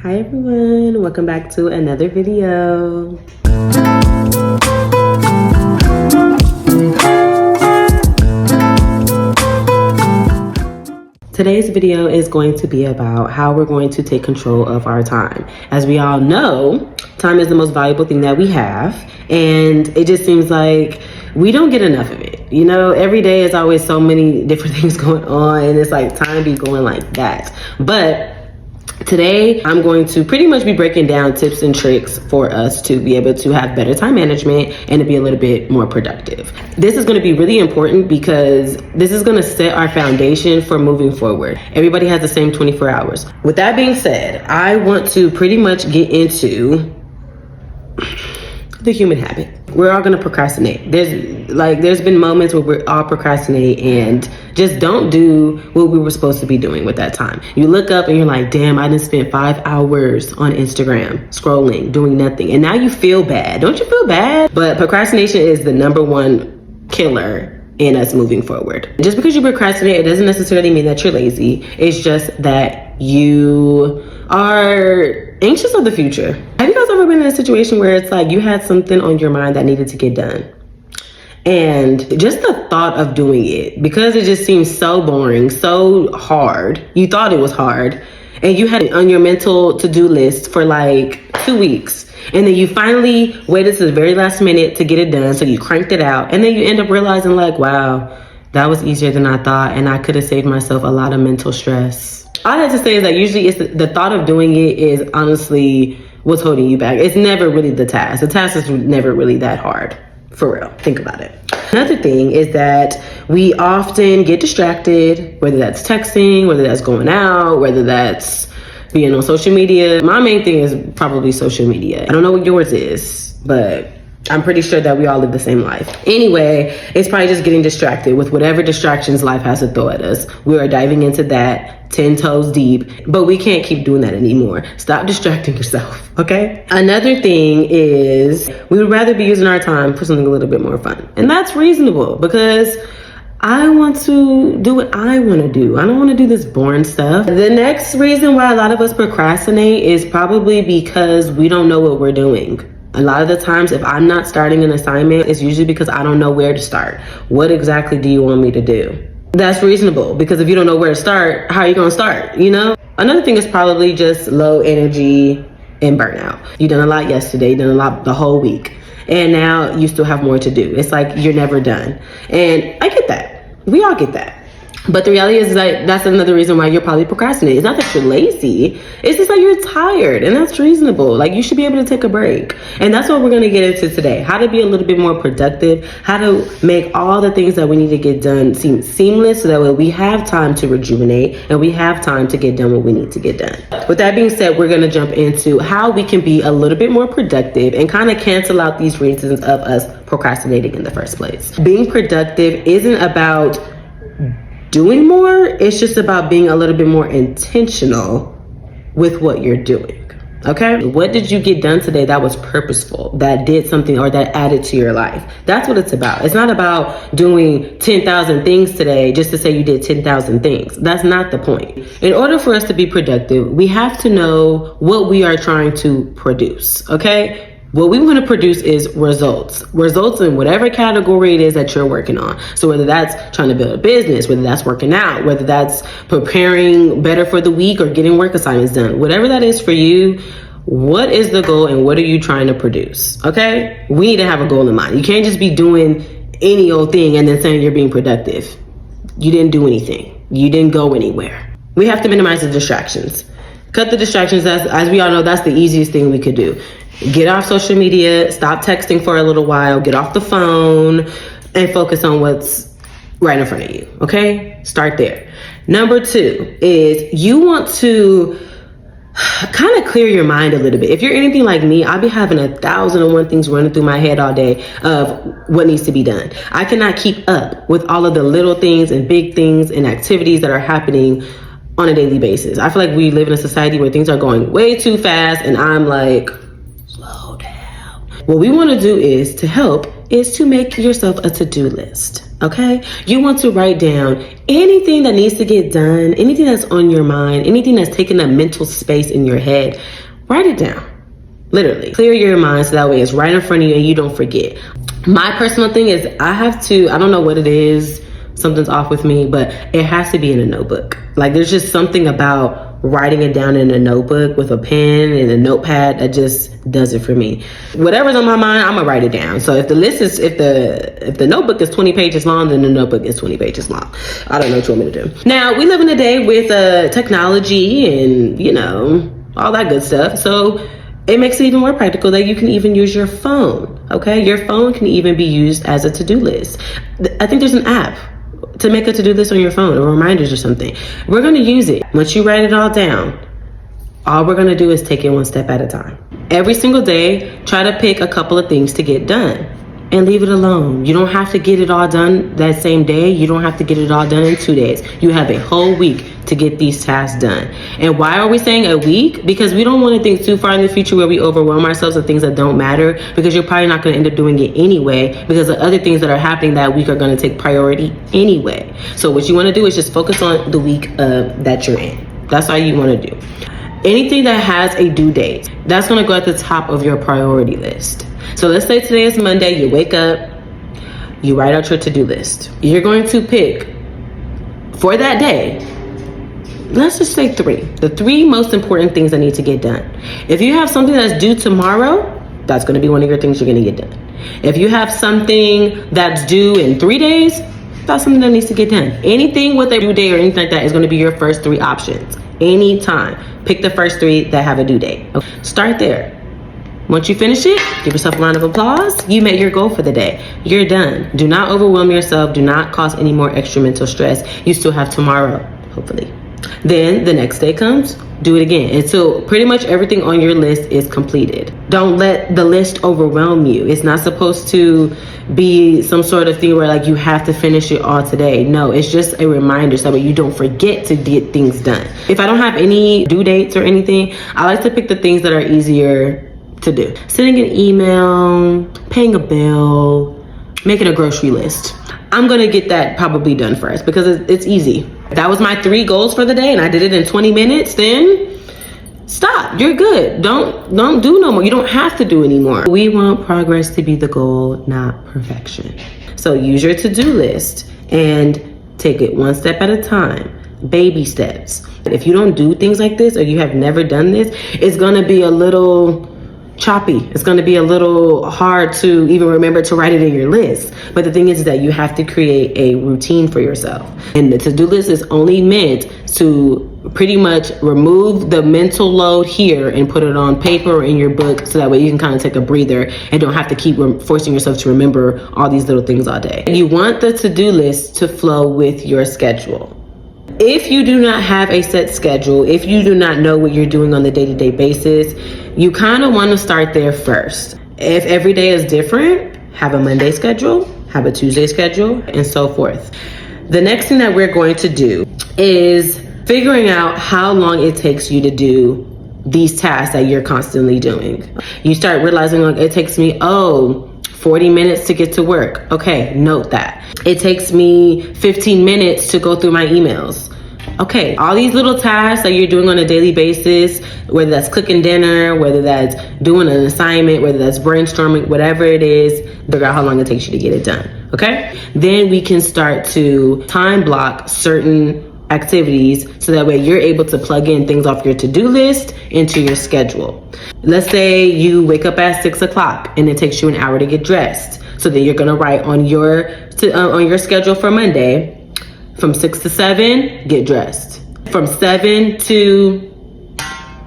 Hi everyone, welcome back to another video. Today's video is going to be about how we're going to take control of our time. As we all know, time is the most valuable thing that we have, and it just seems like we don't get enough of it. You know, every day is always so many different things going on, and it's like time be going like that. But today, I'm going to pretty much be breaking down tips and tricks for us to be able to have better time management and to be a little bit more productive. This is going to be really important because this is going to set our foundation for moving forward. Everybody has the same 24 hours. With that being said, I want to pretty much get into the human habit. We're all gonna procrastinate. There's been moments where we're all procrastinate and just don't do what we were supposed to be doing with that time. You look up and you're like, damn, I done spent 5 hours on Instagram scrolling, doing nothing. And now you feel bad. Don't you feel bad? But procrastination is the #1 killer in us moving forward. Just because you procrastinate, it doesn't necessarily mean that you're lazy. It's just that you are anxious of the future. Have you guys ever been in a situation where it's like you had something on your mind that needed to get done? And just the thought of doing it, because it just seems so boring, so hard, you thought it was hard, and you had it on your mental to-do list for like 2 weeks. And then you finally waited to the very last minute to get it done. So you cranked it out. And then you end up realizing like, wow, that was easier than I thought. And I could have saved myself a lot of mental stress. All I have to say is that usually it's the thought of doing it is honestly what's holding you back. It's never really the task. The task is never really that hard. For real, think about it. Another thing is that we often get distracted, whether that's texting, whether that's going out, whether that's being on social media. My main thing is probably social media. I don't know what yours is, but I'm pretty sure that we all live the same life. Anyway, it's probably just getting distracted with whatever distractions life has to throw at us. We are diving into that 10 toes deep, but we can't keep doing that anymore. Stop distracting yourself, okay? Another thing is we would rather be using our time for something a little bit more fun. And that's reasonable because I want to do what I want to do. I don't want to do this boring stuff. The next reason why a lot of us procrastinate is probably because we don't know what we're doing. A lot of the times, if I'm not starting an assignment, it's usually because I don't know where to start. What exactly do you want me to do? That's reasonable, because if you don't know where to start, how are you going to start, you know? Another thing is probably just low energy and burnout. You done a lot yesterday, you done a lot the whole week, and now you still have more to do. It's like you're never done. And I get that. We all get that. But the reality is that that's another reason why you're probably procrastinating. It's not that you're lazy. It's just that you're tired, and that's reasonable. Like, you should be able to take a break. And that's what we're going to get into today. How to be a little bit more productive, how to make all the things that we need to get done seem seamless so that way we have time to rejuvenate and we have time to get done what we need to get done. With that being said, we're going to jump into how we can be a little bit more productive and kind of cancel out these reasons of us procrastinating in the first place. Being productive isn't about doing more, it's just about being a little bit more intentional with what you're doing. Okay? What did you get done today that was purposeful, that did something or that added to your life? That's what it's about. It's not about doing 10,000 things today just to say you did 10,000 things. That's not the point. In order for us to be productive, we have to know what we are trying to produce. Okay? What we want to produce is results in whatever category it is that you're working on. So whether that's trying to build a business, whether that's working out, whether that's preparing better for the week or getting work assignments done, whatever that is for you, what is the goal and what are you trying to produce? Okay? We need to have a goal in mind. You can't just be doing any old thing and then saying you're being productive. You didn't do anything. You didn't go anywhere. We have to minimize the distractions. Cut the distractions. As we all know, that's the easiest thing we could do. Get off social media, stop texting for a little while, get off the phone, and focus on what's right in front of you, okay? Start there. Number 2 is you want to kind of clear your mind a little bit. If you're anything like me, I'll be having 1,001 things running through my head all day of what needs to be done. I cannot keep up with all of the little things and big things and activities that are happening on a daily basis. I feel like we live in a society where things are going way too fast, and I'm like, slow down. What we want to do is to help is to make yourself a to-do list, okay? You want to write down anything that needs to get done, anything that's on your mind, anything that's taking up mental space in your head. Write it down, literally. Clear your mind so that way it's right in front of you and you don't forget. My personal thing is I don't know what it is, something's off with me, but it has to be in a notebook. Like there's just something about writing it down in a notebook with a pen and a notepad that just does it for me. Whatever's on my mind, I'm gonna write it down. So if the notebook is 20 pages long, then the notebook is 20 pages long. I don't know what you want me to do. Now we live in a day with technology and all that good stuff. So it makes it even more practical that you can even use your phone, okay? Your phone can even be used as a to-do list. I think there's an app to make a to-do list on your phone, or reminders or something. We're gonna use it. Once you write it all down, all we're gonna do is take it one step at a time. Every single day, try to pick a couple of things to get done and leave it alone. You don't have to get it all done that same day. You don't have to get it all done in 2 days. You have a whole week to get these tasks done. And why are we saying a week? Because we don't want to think too far in the future where we overwhelm ourselves with things that don't matter, because you're probably not going to end up doing it anyway, because the other things that are happening that week are going to take priority anyway. So what you want to do is just focus on the week that you're in. That's all you want to do. Anything that has a due date, that's going to go at the top of your priority list. So let's say today is Monday, you wake up, you write out your to-do list. You're going to pick for that day, let's just say the three most important things that need to get done. If you have something that's due tomorrow, that's going to be one of your things you're going to get done. If you have something that's due in 3 days, that's something that needs to get done. Anything with a due date or anything like that is going to be your first 3 options. Anytime. Pick the first 3 that have a due date. Okay. Start there. Once you finish it, give yourself a round of applause. You met your goal for the day. You're done. Do not overwhelm yourself. Do not cause any more extra mental stress. You still have tomorrow, hopefully. Then the next day comes, do it again until pretty much everything on your list is completed. Don't let the list overwhelm you. It's not supposed to be some sort of thing where like you have to finish it all today. No, it's just a reminder so that you don't forget to get things done. If I don't have any due dates or anything, I like to pick the things that are easier to do. Sending an email, paying a bill, making a grocery list. I'm gonna get that probably done first because it's easy. If that was my 3 goals for the day and I did it in 20 minutes, then stop. You're good. Don't do no more. You don't have to do anymore. We want progress to be the goal, not perfection. So use your to-do list and take it one step at a time. Baby steps. If you don't do things like this or you have never done this, it's gonna be a little choppy. It's going to be a little hard to even remember to write it in your list. But the thing is that you have to create a routine for yourself. And the to-do list is only meant to pretty much remove the mental load here and put it on paper or in your book so that way you can kind of take a breather and don't have to keep forcing yourself to remember all these little things all day. You want the to-do list to flow with your schedule. If you do not have a set schedule, if you do not know what you're doing on the day-to-day basis, you kind of want to start there first. If every day is different, have a Monday schedule, have a Tuesday schedule, and so forth. The next thing that we're going to do is figuring out how long it takes you to do these tasks that you're constantly doing. You start realizing, like, it takes me, 40 minutes to get to work. Okay, note that. It takes me 15 minutes to go through my emails. Okay, all these little tasks that you're doing on a daily basis, whether that's cooking dinner, whether that's doing an assignment, whether that's brainstorming, whatever it is, figure out how long it takes you to get it done, okay? Then we can start to time block certain activities so that way you're able to plug in things off your to-do list into your schedule. Let's say you wake up at 6 o'clock and it takes you an hour to get dressed. So then you're gonna write on your schedule for Monday, from 6 to 7, get dressed. From 7 to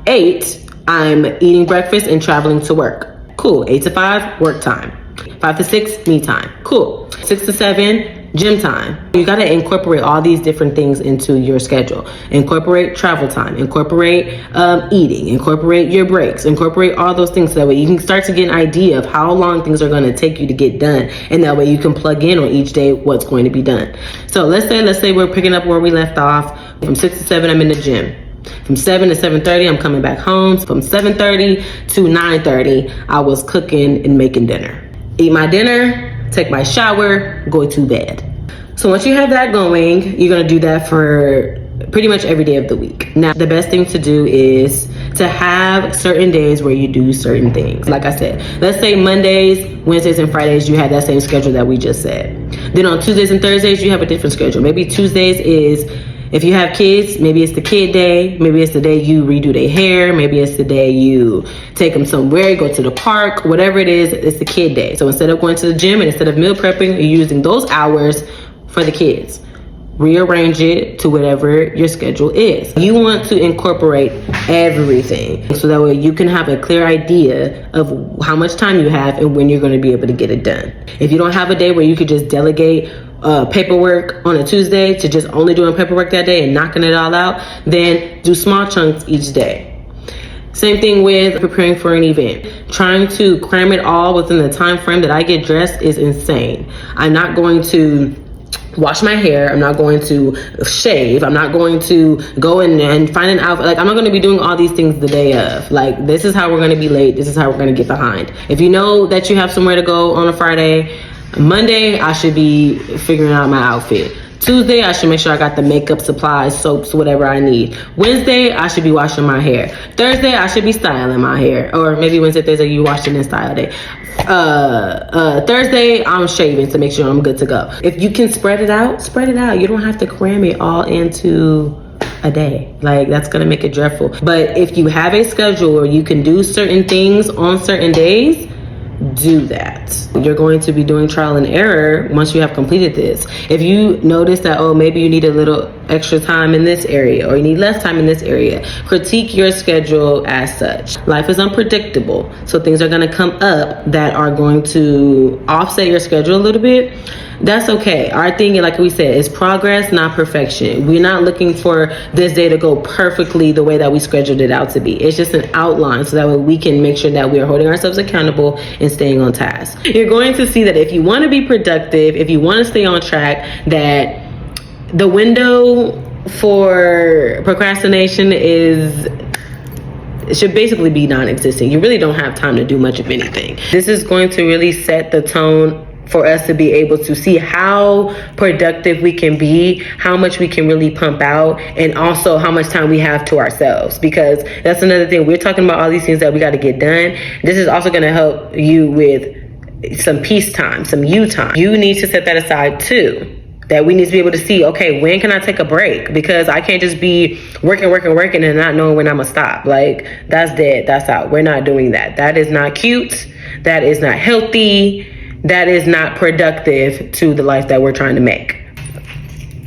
8, I'm eating breakfast and traveling to work. Cool. 8 to 5, work time. 5 to 6, me time. Cool. 6 to 7, gym time. You got to incorporate all these different things into your schedule. Incorporate travel time, incorporate eating, incorporate your breaks, incorporate all those things so that way you can start to get an idea of how long things are going to take you to get done. And that way you can plug in on each day what's going to be done. So let's say we're picking up where we left off. From 6 to 7, I'm in the gym. From 7 to 7:30, I'm coming back home. From 7:30 to 9:30, I was cooking and making dinner. Eat my dinner, take my shower, go to bed. So once you have that going, you're gonna do that for pretty much every day of the week. Now, the best thing to do is to have certain days where you do certain things. Like I said, let's say Mondays, Wednesdays, and Fridays, you have that same schedule that we just said. Then on Tuesdays and Thursdays, you have a different schedule. Maybe Tuesdays is, if you have kids, maybe it's the kid day. Maybe it's the day you redo their hair. Maybe it's the day you take them somewhere, go to the park, whatever it is, it's the kid day. So instead of going to the gym and instead of meal prepping, you're using those hours for the kids. Rearrange it to whatever your schedule is. You want to incorporate everything so that way you can have a clear idea of how much time you have and when you're going to be able to get it done. If you don't have a day where you could just delegate paperwork on a Tuesday to just only doing paperwork that day and knocking it all out, then do small chunks each day. Same thing with preparing for an event. Trying to cram it all within the time frame that I get dressed is insane. I'm not going to wash my hair. I'm not going to shave. I'm not going to go in and find an outfit. Like, I'm not going to be doing all these things the day of. Like, this is how we're going to be late. This is how we're going to get behind. If you know that you have somewhere to go on a Friday, Monday, I should be figuring out my outfit. Tuesday, I should make sure I got the makeup, supplies, soaps, whatever I need. Wednesday, I should be washing my hair. Thursday, I should be styling my hair. Or maybe Wednesday, Thursday, you wash it and style day. Thursday, I'm shaving to make sure I'm good to go. If you can spread it out, spread it out. You don't have to cram it all into a day. Like, that's gonna make it dreadful. But if you have a schedule where you can do certain things on certain days, do that. You're going to be doing trial and error once you have completed this. If you notice that, oh, maybe you need a little extra time in this area or you need less time in this area, critique your schedule as such. Life is unpredictable, so things are going to come up that are going to offset your schedule a little bit. That's okay. Our thing, like we said, is progress, not perfection. We're not looking for this day to go perfectly the way that we scheduled it out to be. It's just an outline so that way we can make sure that we are holding ourselves accountable and staying on task. You're going to see that if you want to be productive, if you want to stay on track, that the window for procrastination should basically be non-existent. You really don't have time to do much of anything. This is going to really set the tone for us to be able to see how productive we can be, how much we can really pump out, and also how much time we have to ourselves. Because that's another thing. We're talking about all these things that we got to get done. This is also going to help you with some peace time, some you time. You need to set that aside too. That we need to be able to see, okay, when can I take a break? Because I can't just be working and not knowing when I'm gonna stop. Like, that's dead, that's out. We're not doing that. That is not cute. That is not healthy. That is not productive to the life that we're trying to make.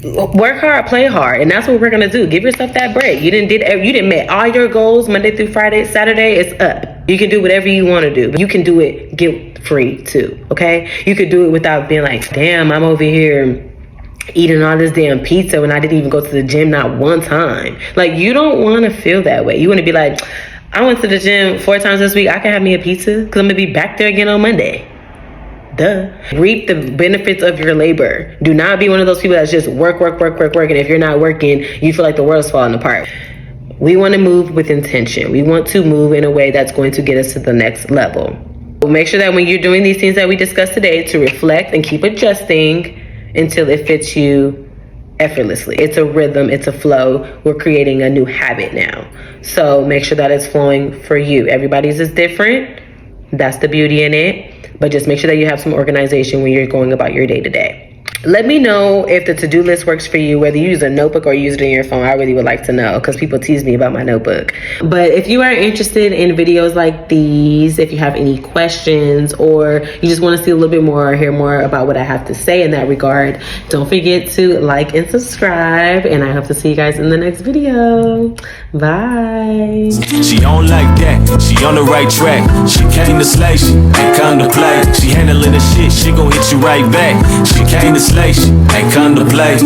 Work hard, play hard, and that's what we're gonna do. Give yourself that break. You didn't meet all your goals Monday through Friday. Saturday is up. You can do whatever you want to do. You can do it guilt-free too. Okay? You could do it without being like, damn, I'm over here eating all this damn pizza when I didn't even go to the gym not one time. Like, you don't want to feel that way. You want to be like, I went to the gym 4 times this week. I can have me a pizza because I'm gonna be back there again on Monday. Duh. Reap the benefits of your labor. Do not be one of those people that's just work. And if you're not working, you feel like the world's falling apart. We want to move with intention. We want to move in a way that's going to get us to the next level. Make sure that when you're doing these things that we discussed today, to reflect and keep adjusting until it fits you effortlessly. It's a rhythm, it's a flow. We're creating a new habit now. So make sure that it's flowing for you. Everybody's is different. That's the beauty in it. But just make sure that you have some organization when you're going about your day to day. Let me know if the to-do list works for you, whether you use a notebook or use it in your phone. I really would like to know because people tease me about my notebook. But if you are interested in videos like these, if you have any questions or you just want to see a little bit more or hear more about what I have to say in that regard, don't forget to like and subscribe. And I hope to see you guys in the next video. Bye. She don't like that. She on the right track. She came to slay. She ain't come to play. She handling the shit. She gon' hit you right back. She came to slay. She ain't come to play.